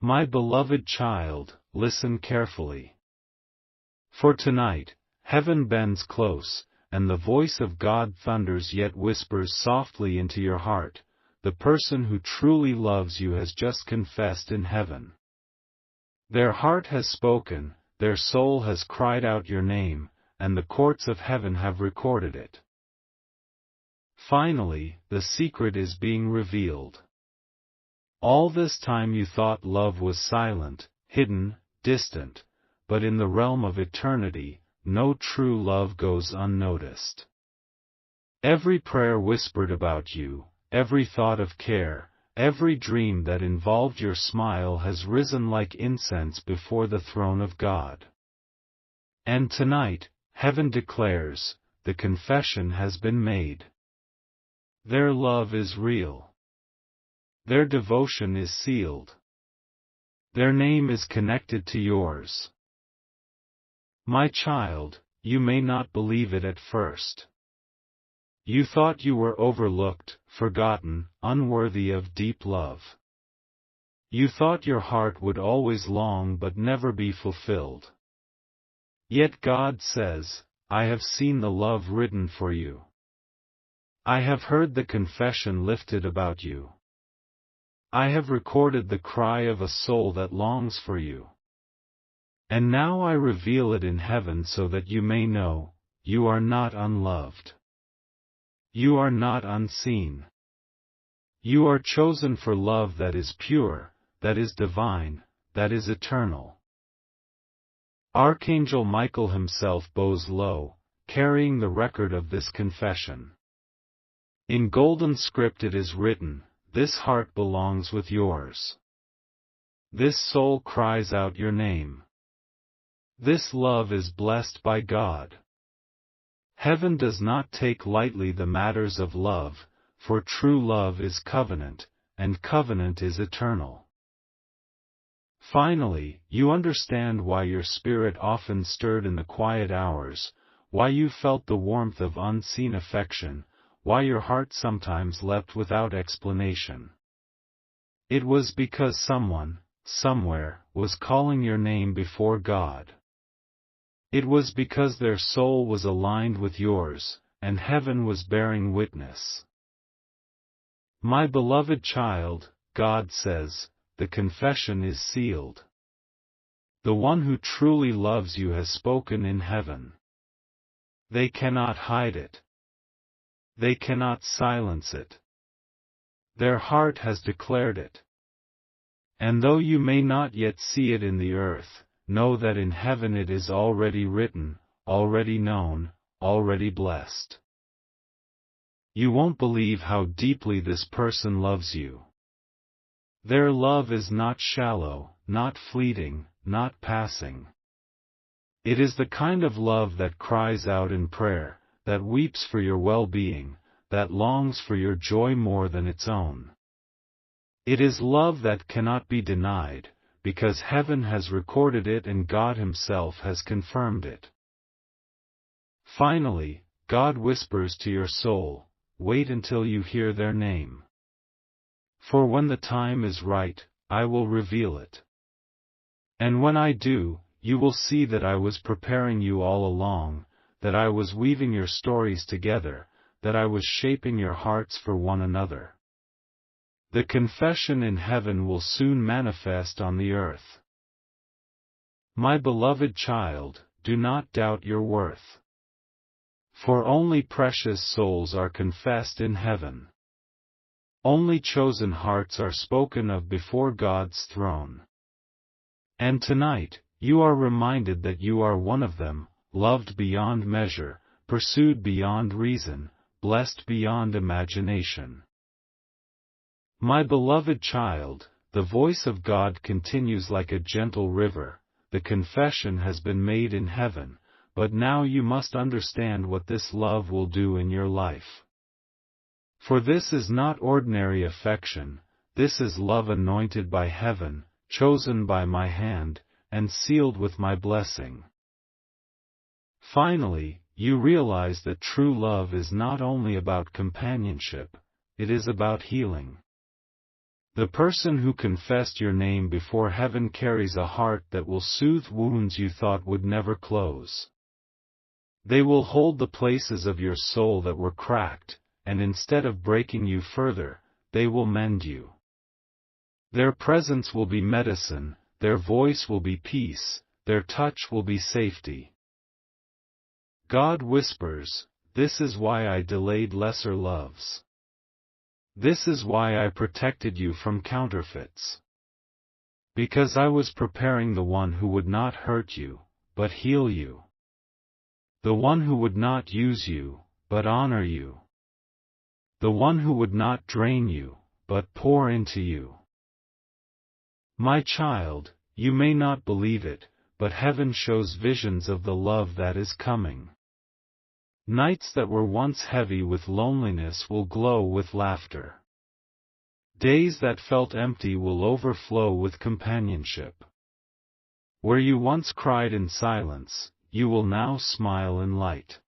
My beloved child, listen carefully. For tonight, heaven bends close, and the voice of God thunders yet whispers softly into your heart. The person who truly loves you has just confessed in heaven. Their heart has spoken, their soul has cried out your name, and the courts of heaven have recorded it. Finally, the secret is being revealed. All this time you thought love was silent, hidden, distant, but in the realm of eternity, no true love goes unnoticed. Every prayer whispered about you, every thought of care, every dream that involved your smile has risen like incense before the throne of God. And tonight, heaven declares, the confession has been made. Their love is real. Their devotion is sealed. Their name is connected to yours. My child, you may not believe it at first. You thought you were overlooked, forgotten, unworthy of deep love. You thought your heart would always long but never be fulfilled. Yet God says, I have seen the love written for you. I have heard the confession lifted about you. I have recorded the cry of a soul that longs for you. And now I reveal it in heaven so that you may know, you are not unloved. You are not unseen. You are chosen for love that is pure, that is divine, that is eternal. Archangel Michael himself bows low, carrying the record of this confession. In golden script it is written, this heart belongs with yours. This soul cries out your name. This love is blessed by God. Heaven does not take lightly the matters of love, for true love is covenant, and covenant is eternal. Finally, you understand why your spirit often stirred in the quiet hours, why you felt the warmth of unseen affection, why your heart sometimes leapt without explanation. It was because someone, somewhere, was calling your name before God. It was because their soul was aligned with yours, and heaven was bearing witness. My beloved child, God says, the confession is sealed. The one who truly loves you has spoken in heaven. They cannot hide it. They cannot silence it. Their heart has declared it. And though you may not yet see it in the earth, know that in heaven it is already written, already known, already blessed. You won't believe how deeply this person loves you. Their love is not shallow, not fleeting, not passing. It is the kind of love that cries out in prayer, that weeps for your well-being, that longs for your joy more than its own. It is love that cannot be denied, because heaven has recorded it and God Himself has confirmed it. Finally, God whispers to your soul, wait until you hear their name. For when the time is right, I will reveal it. And when I do, you will see that I was preparing you all along, that I was weaving your stories together, that I was shaping your hearts for one another. The confession in heaven will soon manifest on the earth. My beloved child, do not doubt your worth. For only precious souls are confessed in heaven. Only chosen hearts are spoken of before God's throne. And tonight, you are reminded that you are one of them, loved beyond measure, pursued beyond reason, blessed beyond imagination. My beloved child, the voice of God continues like a gentle river. The confession has been made in heaven, but now you must understand what this love will do in your life. For this is not ordinary affection, this is love anointed by heaven, chosen by my hand, and sealed with my blessing. Finally, you realize that true love is not only about companionship, it is about healing. The person who confessed your name before heaven carries a heart that will soothe wounds you thought would never close. They will hold the places of your soul that were cracked, and instead of breaking you further, they will mend you. Their presence will be medicine, their voice will be peace, their touch will be safety. God whispers, "This is why I delayed lesser loves. This is why I protected you from counterfeits. Because I was preparing the one who would not hurt you, but heal you. The one who would not use you, but honor you. The one who would not drain you, but pour into you." My child, you may not believe it, but heaven shows visions of the love that is coming. Nights that were once heavy with loneliness will glow with laughter. Days that felt empty will overflow with companionship. Where you once cried in silence, you will now smile in light.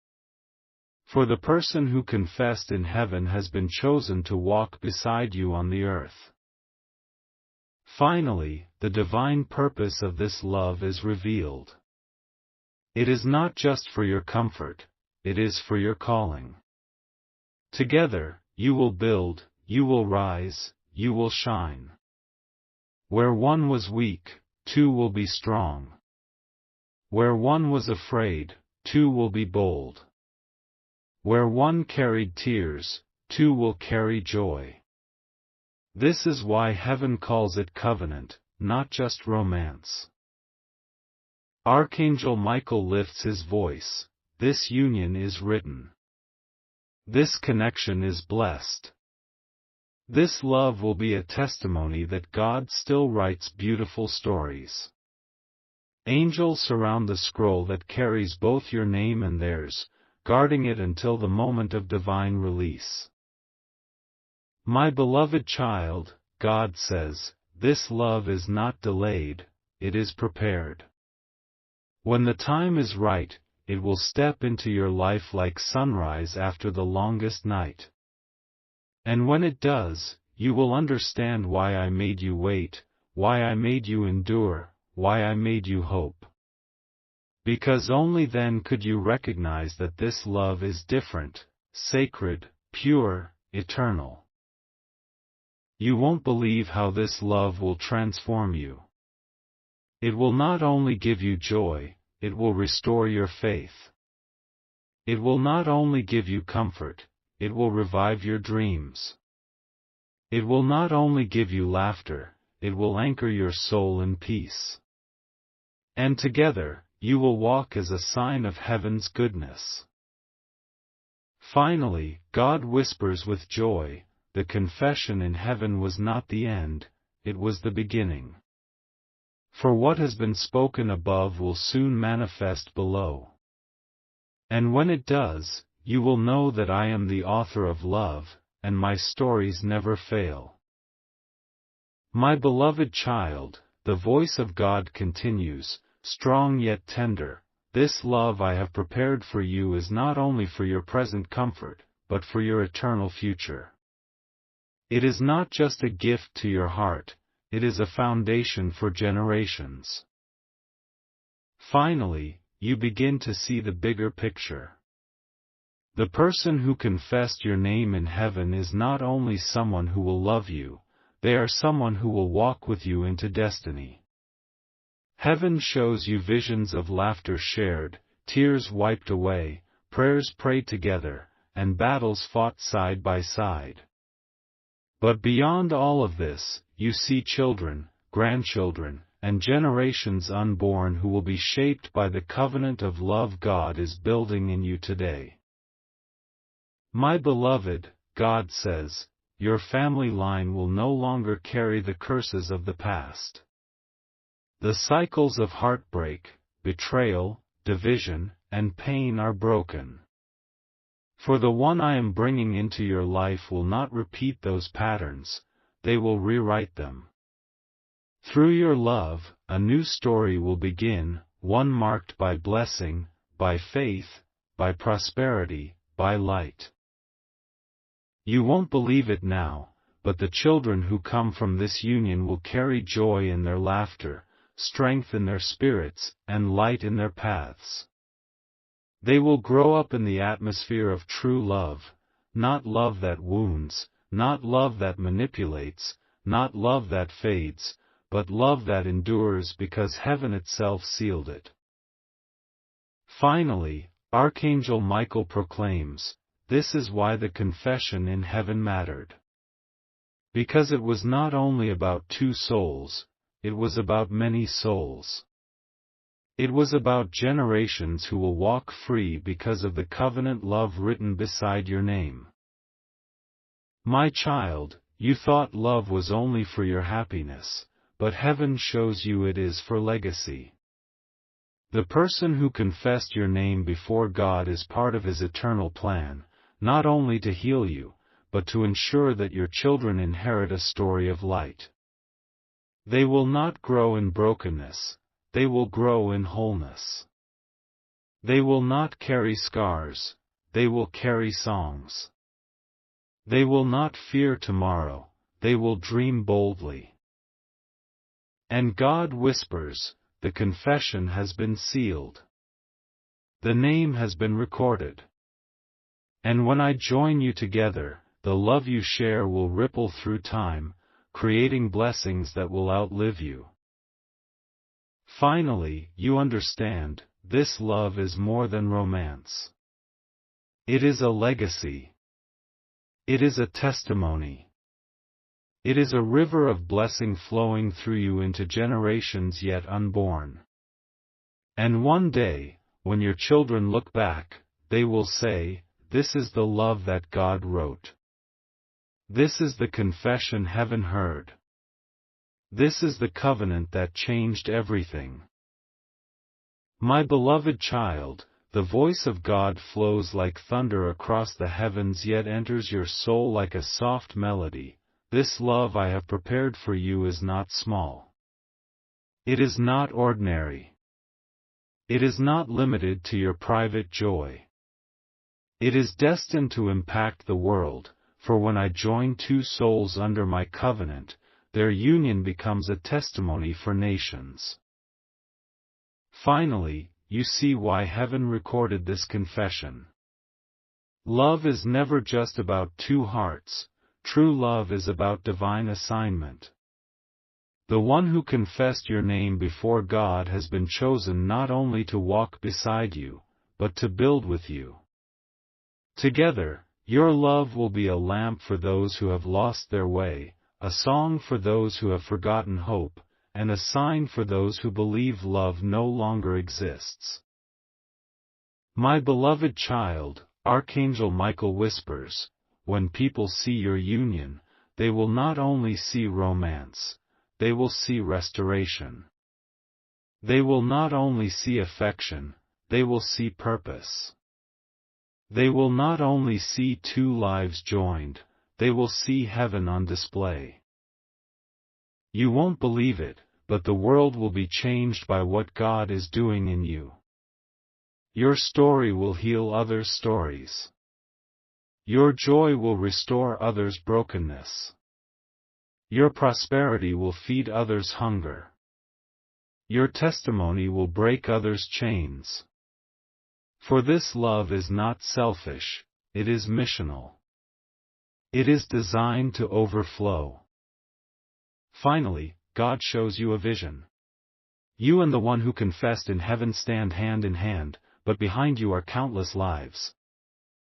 For the person who confessed in heaven has been chosen to walk beside you on the earth. Finally, the divine purpose of this love is revealed. It is not just for your comfort, it is for your calling. Together, you will build, you will rise, you will shine. Where one was weak, two will be strong. Where one was afraid, two will be bold. Where one carried tears, two will carry joy. This is why heaven calls it covenant, not just romance. Archangel Michael lifts his voice, "This union is written. This connection is blessed. This love will be a testimony that God still writes beautiful stories." Angels surround the scroll that carries both your name and theirs, guarding it until the moment of divine release. My beloved child, God says, this love is not delayed, it is prepared. When the time is right, it will step into your life like sunrise after the longest night. And when it does, you will understand why I made you wait, why I made you endure, why I made you hope. Because only then could you recognize that this love is different, sacred, pure, eternal. You won't believe how this love will transform you. It will not only give you joy, it will restore your faith. It will not only give you comfort, it will revive your dreams. It will not only give you laughter, it will anchor your soul in peace. And together, you will walk as a sign of heaven's goodness. Finally, God whispers with joy, the confession in heaven was not the end, it was the beginning. For what has been spoken above will soon manifest below. And when it does, you will know that I am the author of love, and my stories never fail. My beloved child, the voice of God continues, strong yet tender, this love I have prepared for you is not only for your present comfort, but for your eternal future. It is not just a gift to your heart, it is a foundation for generations. Finally, you begin to see the bigger picture. The person who confessed your name in heaven is not only someone who will love you, they are someone who will walk with you into destiny. Heaven shows you visions of laughter shared, tears wiped away, prayers prayed together, and battles fought side by side. But beyond all of this, you see children, grandchildren, and generations unborn who will be shaped by the covenant of love God is building in you today. My beloved, God says, your family line will no longer carry the curses of the past. The cycles of heartbreak, betrayal, division, and pain are broken. For the one I am bringing into your life will not repeat those patterns, they will rewrite them. Through your love, a new story will begin, one marked by blessing, by faith, by prosperity, by light. You won't believe it now, but the children who come from this union will carry joy in their laughter, strength in their spirits, and light in their paths. They will grow up in the atmosphere of true love, not love that wounds, not love that manipulates, not love that fades, but love that endures because heaven itself sealed it. Finally, Archangel Michael proclaims, "This is why the confession in heaven mattered. Because it was not only about 2 souls, it was about many souls. It was about generations who will walk free because of the covenant love written beside your name. My child, you thought love was only for your happiness, but heaven shows you it is for legacy. The person who confessed your name before God is part of His eternal plan, not only to heal you, but to ensure that your children inherit a story of light. They will not grow in brokenness, they will grow in wholeness. They will not carry scars, they will carry songs. They will not fear tomorrow, they will dream boldly." And God whispers, "The confession has been sealed. The name has been recorded. And when I join you together, the love you share will ripple through time, creating blessings that will outlive you." Finally, you understand, this love is more than romance. It is a legacy. It is a testimony. It is a river of blessing flowing through you into generations yet unborn. And one day, when your children look back, they will say, "This is the love that God wrote. This is the confession heaven heard. This is the covenant that changed everything." My beloved child, the voice of God flows like thunder across the heavens yet enters your soul like a soft melody. This love I have prepared for you is not small. It is not ordinary. It is not limited to your private joy. It is destined to impact the world, for when I join 2 souls under my covenant, their union becomes a testimony for nations. Finally, you see why heaven recorded this confession. Love is never just about 2 hearts, true love is about divine assignment. The one who confessed your name before God has been chosen not only to walk beside you, but to build with you. Together, your love will be a lamp for those who have lost their way, a song for those who have forgotten hope, and a sign for those who believe love no longer exists. My beloved child, Archangel Michael whispers, when people see your union, they will not only see romance, they will see restoration. They will not only see affection, they will see purpose. They will not only see 2 lives joined, they will see heaven on display. You won't believe it, but the world will be changed by what God is doing in you. Your story will heal others' stories. Your joy will restore others' brokenness. Your prosperity will feed others' hunger. Your testimony will break others' chains. For this love is not selfish, it is missional. It is designed to overflow. Finally, God shows you a vision. You and the one who confessed in heaven stand hand in hand, but behind you are countless lives.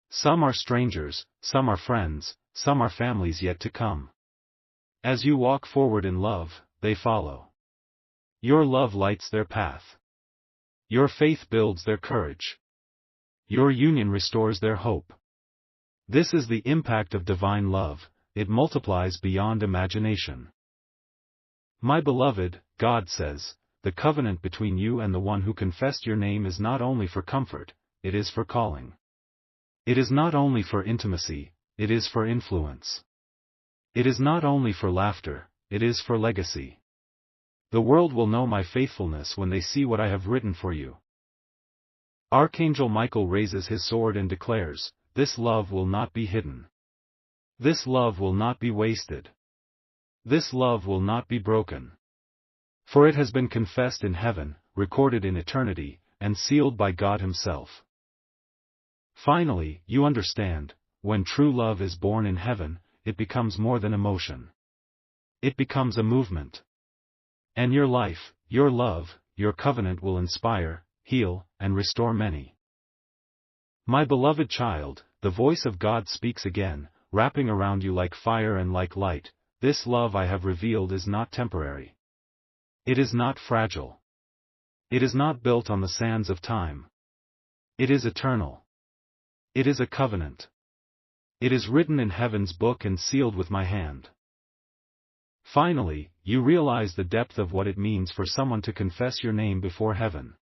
Some are strangers, some are friends, some are families yet to come. As you walk forward in love, they follow. Your love lights their path. Your faith builds their courage. Your union restores their hope. This is the impact of divine love, it multiplies beyond imagination. My beloved, God says, the covenant between you and the one who confessed your name is not only for comfort, it is for calling. It is not only for intimacy, it is for influence. It is not only for laughter, it is for legacy. The world will know my faithfulness when they see what I have written for you. Archangel Michael raises his sword and declares, this love will not be hidden. This love will not be wasted. This love will not be broken. For it has been confessed in heaven, recorded in eternity, and sealed by God Himself. Finally, you understand, when true love is born in heaven, it becomes more than emotion. It becomes a movement. And your life, your love, your covenant will inspire, heal, and restore many. My beloved child, the voice of God speaks again, wrapping around you like fire and like light. This love I have revealed is not temporary. It is not fragile. It is not built on the sands of time. It is eternal. It is a covenant. It is written in heaven's book and sealed with my hand. Finally, you realize the depth of what it means for someone to confess your name before heaven.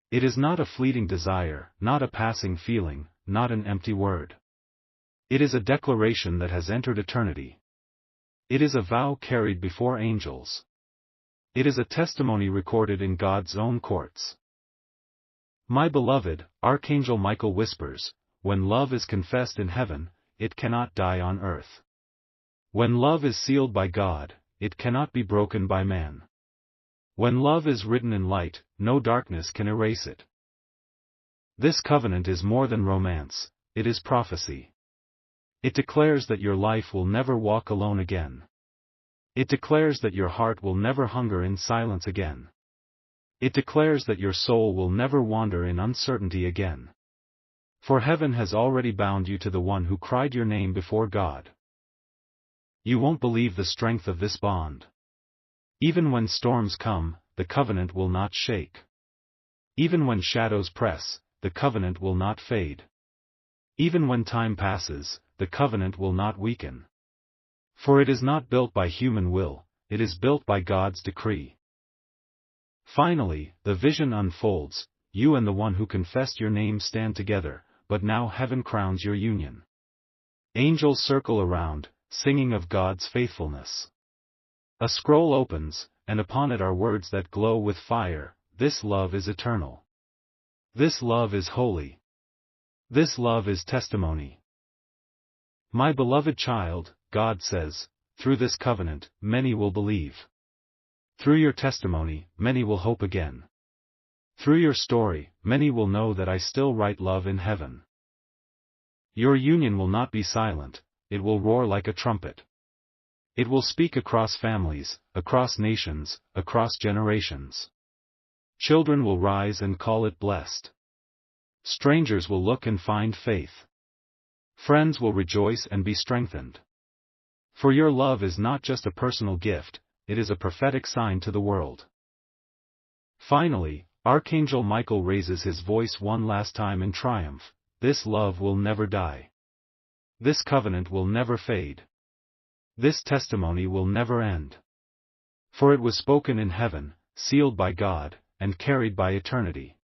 It is not a fleeting desire, not a passing feeling, not an empty word. It is a declaration that has entered eternity. It is a vow carried before angels. It is a testimony recorded in God's own courts. My beloved, Archangel Michael whispers, when love is confessed in heaven, it cannot die on earth. When love is sealed by God, it cannot be broken by man. When love is written in light, no darkness can erase it. This covenant is more than romance, it is prophecy. It declares that your life will never walk alone again. It declares that your heart will never hunger in silence again. It declares that your soul will never wander in uncertainty again. For heaven has already bound you to the one who cried your name before God. You won't believe the strength of this bond. Even when storms come, the covenant will not shake. Even when shadows press, the covenant will not fade. Even when time passes, the covenant will not weaken. For it is not built by human will, it is built by God's decree. Finally, the vision unfolds, you and the one who confessed your name stand together, but now heaven crowns your union. Angels circle around, singing of God's faithfulness. A scroll opens, and upon it are words that glow with fire, this love is eternal. This love is holy. This love is testimony. My beloved child, God says, through this covenant, many will believe. Through your testimony, many will hope again. Through your story, many will know that I still write love in heaven. Your union will not be silent, it will roar like a trumpet. It will speak across families, across nations, across generations. Children will rise and call it blessed. Strangers will look and find faith. Friends will rejoice and be strengthened. For your love is not just a personal gift, it is a prophetic sign to the world. Finally, Archangel Michael raises his voice one last time in triumph, this love will never die. This covenant will never fade. This testimony will never end. For it was spoken in heaven, sealed by God, and carried by eternity.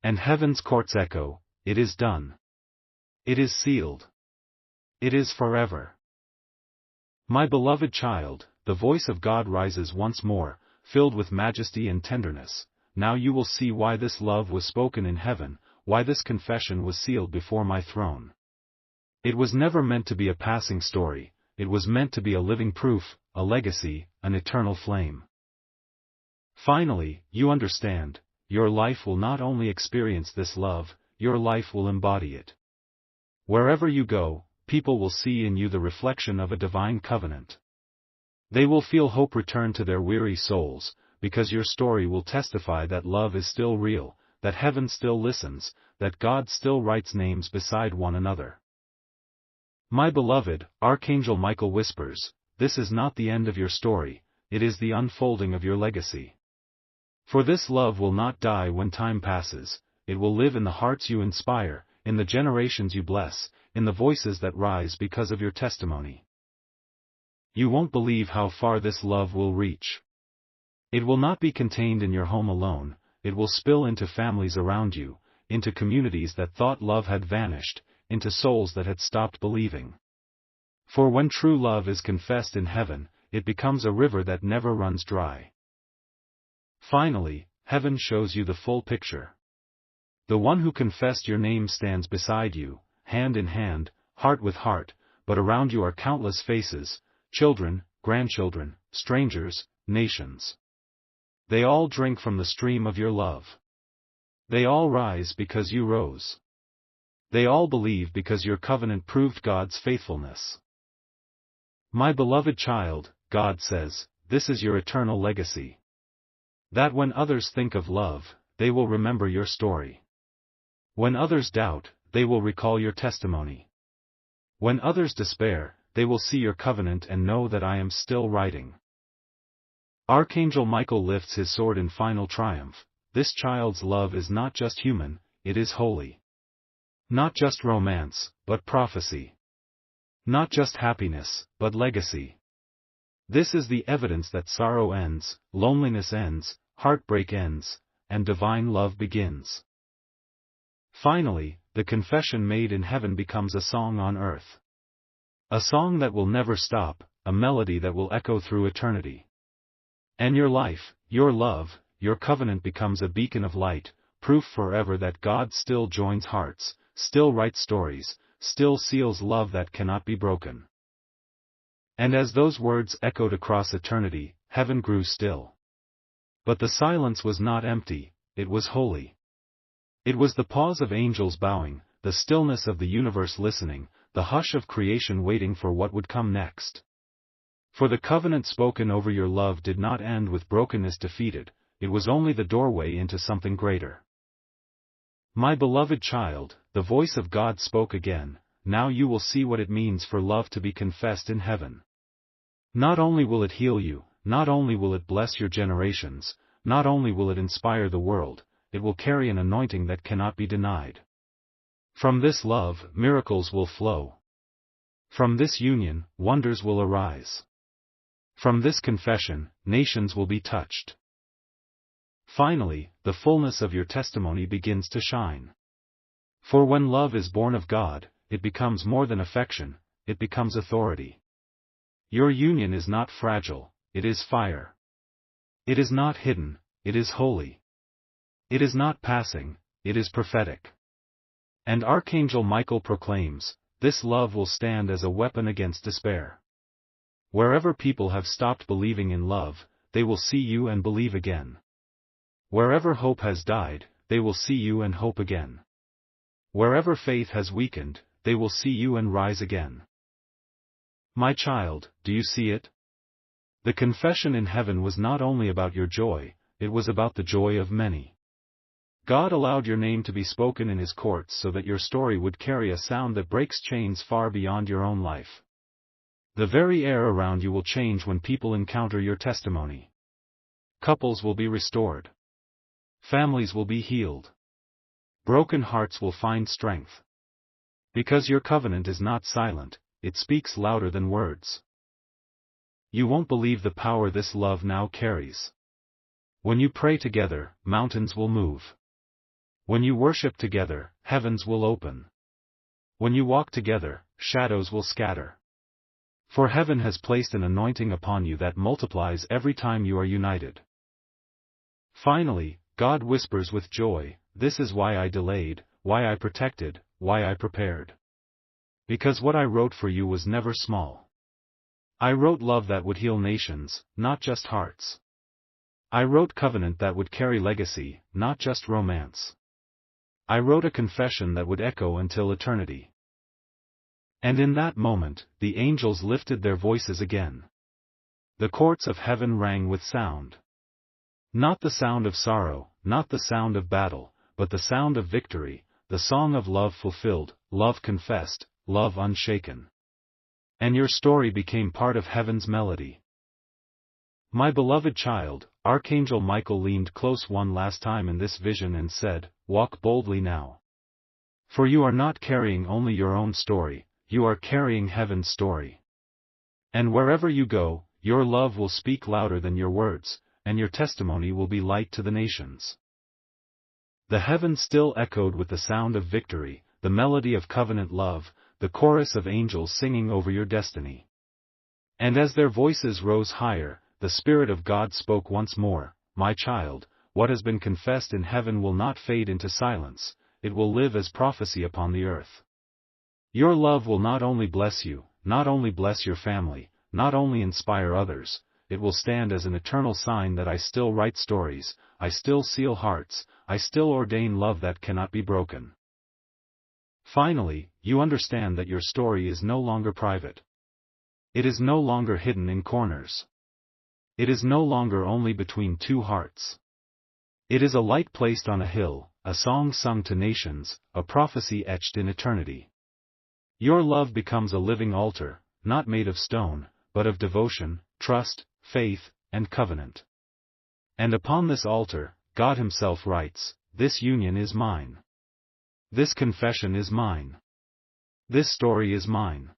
And heaven's courts echo, it is done. It is sealed. It is forever. My beloved child, the voice of God rises once more, filled with majesty and tenderness. Now you will see why this love was spoken in heaven, why this confession was sealed before my throne. It was never meant to be a passing story, it was meant to be a living proof, a legacy, an eternal flame. Finally, you understand, your life will not only experience this love, your life will embody it. Wherever you go, people will see in you the reflection of a divine covenant. They will feel hope return to their weary souls, because your story will testify that love is still real, that heaven still listens, that God still writes names beside one another. My beloved, Archangel Michael whispers, this is not the end of your story, it is the unfolding of your legacy. For this love will not die when time passes, it will live in the hearts you inspire, in the generations you bless, in the voices that rise because of your testimony. You won't believe how far this love will reach. It will not be contained in your home alone, it will spill into families around you, into communities that thought love had vanished, into souls that had stopped believing. For when true love is confessed in heaven, it becomes a river that never runs dry. Finally, heaven shows you the full picture. The one who confessed your name stands beside you, hand in hand, heart with heart, but around you are countless faces, children, grandchildren, strangers, nations. They all drink from the stream of your love. They all rise because you rose. They all believe because your covenant proved God's faithfulness. My beloved child, God says, this is your eternal legacy. That when others think of love, they will remember your story. When others doubt, they will recall your testimony. When others despair, they will see your covenant and know that I am still writing. Archangel Michael lifts his sword in final triumph. This child's love is not just human, it is holy. Not just romance, but prophecy. Not just happiness, but legacy. This is the evidence that sorrow ends, loneliness ends, heartbreak ends, and divine love begins. Finally, the confession made in heaven becomes a song on earth. A song that will never stop, a melody that will echo through eternity. And your life, your love, your covenant becomes a beacon of light, proof forever that God still joins hearts, still writes stories, still seals love that cannot be broken. And as those words echoed across eternity, heaven grew still. But the silence was not empty, it was holy. It was the pause of angels bowing, the stillness of the universe listening, the hush of creation waiting for what would come next. For the covenant spoken over your love did not end with brokenness defeated, it was only the doorway into something greater. My beloved child, the voice of God spoke again, now you will see what it means for love to be confessed in heaven. Not only will it heal you, not only will it bless your generations, not only will it inspire the world, it will carry an anointing that cannot be denied. From this love, miracles will flow. From this union, wonders will arise. From this confession, nations will be touched. Finally, the fullness of your testimony begins to shine. For when love is born of God, it becomes more than affection, it becomes authority. Your union is not fragile, it is fire. It is not hidden, it is holy. It is not passing, it is prophetic. And Archangel Michael proclaims, this love will stand as a weapon against despair. Wherever people have stopped believing in love, they will see you and believe again. Wherever hope has died, they will see you and hope again. Wherever faith has weakened, they will see you and rise again. My child, do you see it? The confession in heaven was not only about your joy, it was about the joy of many. God allowed your name to be spoken in His courts so that your story would carry a sound that breaks chains far beyond your own life. The very air around you will change when people encounter your testimony. Couples will be restored. Families will be healed. Broken hearts will find strength. Because your covenant is not silent, it speaks louder than words. You won't believe the power this love now carries. When you pray together, mountains will move. When you worship together, heavens will open. When you walk together, shadows will scatter. For heaven has placed an anointing upon you that multiplies every time you are united. Finally, God whispers with joy, this is why I delayed, why I protected, why I prepared. Because what I wrote for you was never small. I wrote love that would heal nations, not just hearts. I wrote covenant that would carry legacy, not just romance. I wrote a confession that would echo until eternity. And in that moment, the angels lifted their voices again. The courts of heaven rang with sound. Not the sound of sorrow, not the sound of battle, but the sound of victory, the song of love fulfilled, love confessed, love unshaken. And your story became part of heaven's melody. My beloved child, Archangel Michael leaned close one last time in this vision and said, walk boldly now. For you are not carrying only your own story, you are carrying heaven's story. And wherever you go, your love will speak louder than your words, and your testimony will be light to the nations. The heavens still echoed with the sound of victory, the melody of covenant love, the chorus of angels singing over your destiny. And as their voices rose higher, the Spirit of God spoke once more, my child, what has been confessed in heaven will not fade into silence, it will live as prophecy upon the earth. Your love will not only bless you, not only bless your family, not only inspire others, it will stand as an eternal sign that I still write stories, I still seal hearts, I still ordain love that cannot be broken. Finally, you understand that your story is no longer private. It is no longer hidden in corners. It is no longer only between two hearts. It is a light placed on a hill, a song sung to nations, a prophecy etched in eternity. Your love becomes a living altar, not made of stone, but of devotion, trust, faith, and covenant. And upon this altar, God Himself writes, "This union is mine. This confession is mine. This story is mine."